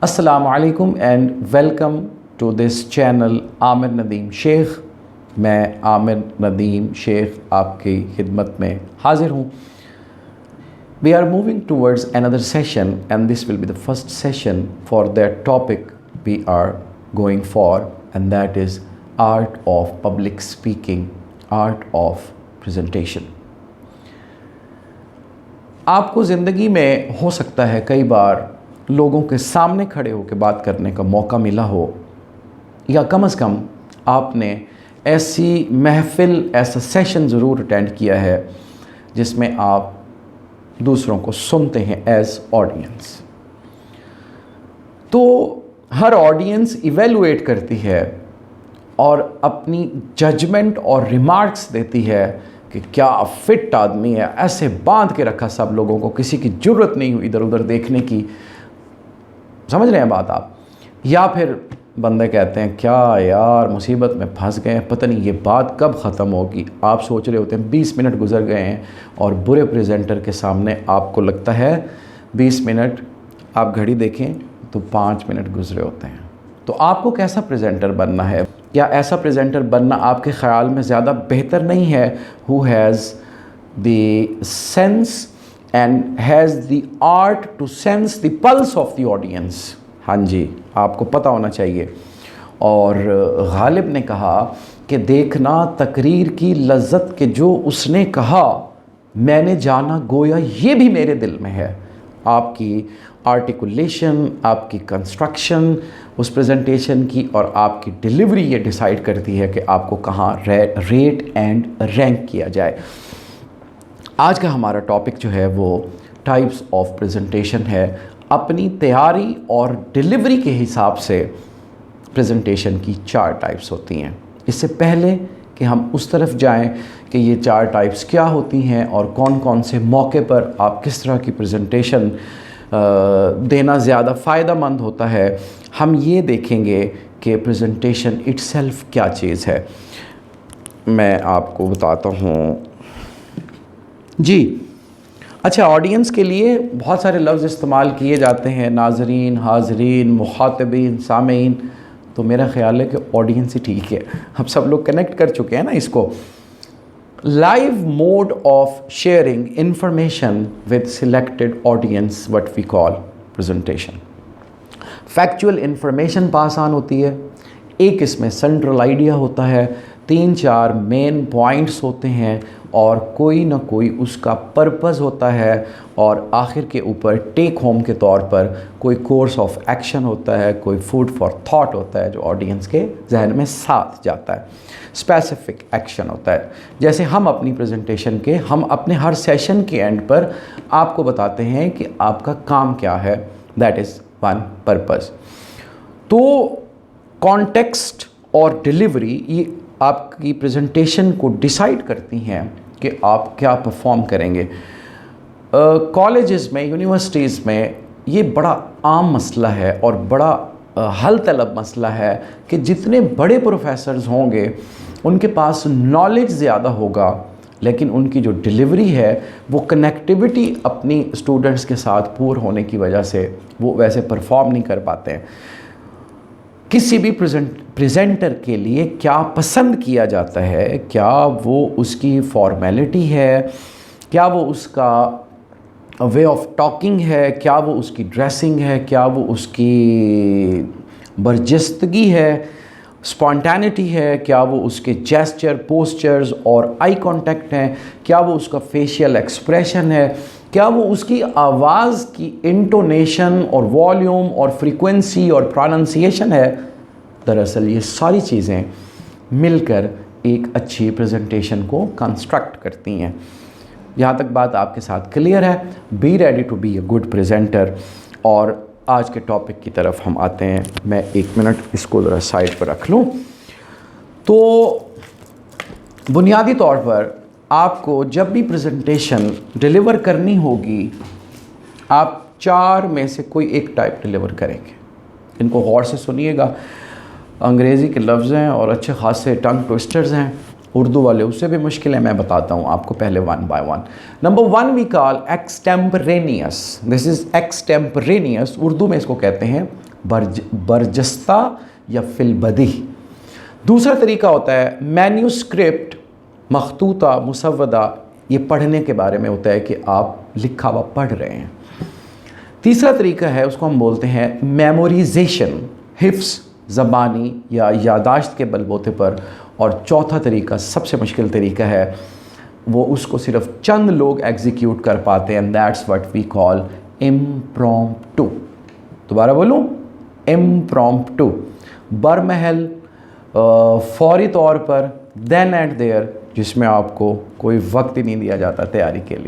अस्सलामु अलैकुम and welcome to this channel Aamir Nadeem Shaikh. मैं आमिर नदीम शेख आपकी खिदमत में हाज़िर हूँ। We are moving towards another session and this will be the first session for that topic we are going for, and that is art of public speaking, art of presentation. आपको ज़िंदगी में हो सकता है कई बार लोगों के सामने खड़े होकर बात करने का मौका मिला हो, या कम से कम आपने ऐसी महफ़िल, ऐसा सेशन ज़रूर अटेंड किया है जिसमें आप दूसरों को सुनते हैं एज ऑडियंस। तो हर ऑडियंस इवेलुएट करती है और अपनी जजमेंट और रिमार्क्स देती है कि क्या फिट आदमी है, ऐसे बांध के रखा सब लोगों को, किसी की ज़रूरत नहीं हुई इधर उधर देखने की। समझ रहे हैं बात आप? या फिर बंदे कहते हैं क्या यार मुसीबत में फंस गए हैं, पता नहीं ये बात कब ख़त्म होगी। आप सोच रहे होते हैं 20 मिनट गुजर गए हैं और बुरे प्रेजेंटर के सामने आपको लगता है 20 मिनट, आप घड़ी देखें तो 5 मिनट गुजरे होते हैं। तो आपको कैसा प्रेजेंटर बनना है, या ऐसा प्रेजेंटर बनना आपके ख़्याल में ज़्यादा बेहतर नहीं है who has the sense and has the art to sense the pulse of the audience। हाँ जी, आपको पता होना चाहिए। और गालिब ने कहा कि देखना तकरीर की लज्जत के जो उसने कहा, मैंने जाना गोया ये भी मेरे दिल में है। आपकी आर्टिकुलेशन, आपकी कंस्ट्रक्शन उस प्रेजेंटेशन की और आपकी डिलीवरी ये डिसाइड करती है कि आपको कहाँ रेट एंड रैंक किया जाए। आज का हमारा टॉपिक जो है वो टाइप्स ऑफ प्रेजेंटेशन है। अपनी तैयारी और डिलीवरी के हिसाब से प्रेजेंटेशन की 4 टाइप्स होती हैं। इससे पहले कि हम उस तरफ जाएं कि ये 4 टाइप्स क्या होती हैं और कौन कौन से मौके पर आप किस तरह की प्रेजेंटेशन देना ज़्यादा फ़ायदेमंद होता है, हम ये देखेंगे कि प्रेजेंटेशन इटसेल्फ क्या चीज़ है। मैं आपको बताता हूँ जी। अच्छा, ऑडियंस के लिए बहुत सारे लफ्ज़ इस्तेमाल किए जाते हैं, नाज़रीन, हाज़रीन, मुखातबीन, सामीन। तो मेरा ख़्याल है कि ऑडियंस ही ठीक है, हम सब लोग कनेक्ट कर चुके हैं ना इसको। Live mode of sharing information with selected audience, what we call presentation. Factual information pass on होती है, एक इसमें सेंट्रल आइडिया होता है, 3-4 मेन पॉइंट्स होते हैं और कोई ना कोई उसका पर्पस होता है, और आखिर के ऊपर टेक होम के तौर पर कोई कोर्स ऑफ एक्शन होता है, कोई फूड फॉर थॉट होता है जो ऑडियंस के जहन में साथ जाता है। स्पेसिफिक एक्शन होता है। जैसे हम अपनी प्रेजेंटेशन के, हम अपने हर सेशन के एंड पर आपको बताते हैं कि आपका काम क्या है, दैट इज़ वन पर्पस। तो कॉन्टेक्स्ट और डिलीवरी ये आपकी प्रेजेंटेशन को डिसाइड करती हैं कि आप क्या परफॉर्म करेंगे। कॉलेजेस में, यूनिवर्सिटीज़ में ये बड़ा आम मसला है और बड़ा हल तलब मसला है कि जितने बड़े प्रोफेसर्स होंगे उनके पास नॉलेज ज़्यादा होगा, लेकिन उनकी जो डिलीवरी है वो कनेक्टिविटी अपनी स्टूडेंट्स के साथ पूर होने की वजह से वो वैसे परफॉर्म नहीं कर पाते हैं। किसी भी प्रेजेंटर के लिए क्या पसंद किया जाता है, क्या वो उसकी फॉर्मेलिटी है, क्या वो उसका वे ऑफ टॉकिंग है, क्या वो उसकी ड्रेसिंग है, क्या वो उसकी बर्जस्तगी है, स्पॉन्टेनिटी है, क्या वो उसके जेस्चर, पोस्चर्स और आई कांटेक्ट हैं, क्या वो उसका फेशियल एक्सप्रेशन है, क्या वो उसकी आवाज़ की इंटोनेशन और वॉल्यूम और फ्रीक्वेंसी और प्रोनाउंसिएशन है। दरअसल ये सारी चीज़ें मिलकर एक अच्छी प्रेजेंटेशन को कंस्ट्रक्ट करती हैं। यहाँ तक बात आपके साथ क्लियर है? Be ready to be a good presenter. और आज के टॉपिक की तरफ हम आते हैं। मैं 1 मिनट इसको ज़रा साइड पर रख लूँ। तो बुनियादी तौर पर आपको जब भी प्रेजेंटेशन डिलीवर करनी होगी, आप 4 में से कोई एक टाइप डिलीवर करेंगे। इनको गौर से सुनिएगा, अंग्रेज़ी के लफ्ज़ हैं और अच्छे खासे टंग ट्विस्टर्स हैं, उर्दू वाले उससे भी मुश्किल है, मैं बताता हूँ आपको पहले one by one. Number one we call extemporaneous, this is extemporaneous, Urdu में इसको कहते हैं बरजस्ता या फिलबदी। दूसरा तरीका होता है मैन्यूस्क्रिप्ट, मखतूता, मुसव्वदा, ये पढ़ने के बारे में होता है कि आप लिखा हुआ पढ़ रहे हैं। तीसरा तरीका है उसको हम बोलते हैं मेमोराइजेशन, हिफ्स, ज़बानी या यादाश्त के बलबूते पर। और चौथा तरीका सबसे मुश्किल तरीका है, वो उसको सिर्फ चंद लोग एग्जीक्यूट कर पाते हैं, that's what we call impromptu. दोबारा बोलूँ, इम्प्रॉम्प्टू, बरमहल, फौरी तौर पर, देन एंड देयर, जिसमें आपको कोई वक्त ही नहीं दिया जाता तैयारी के लिए।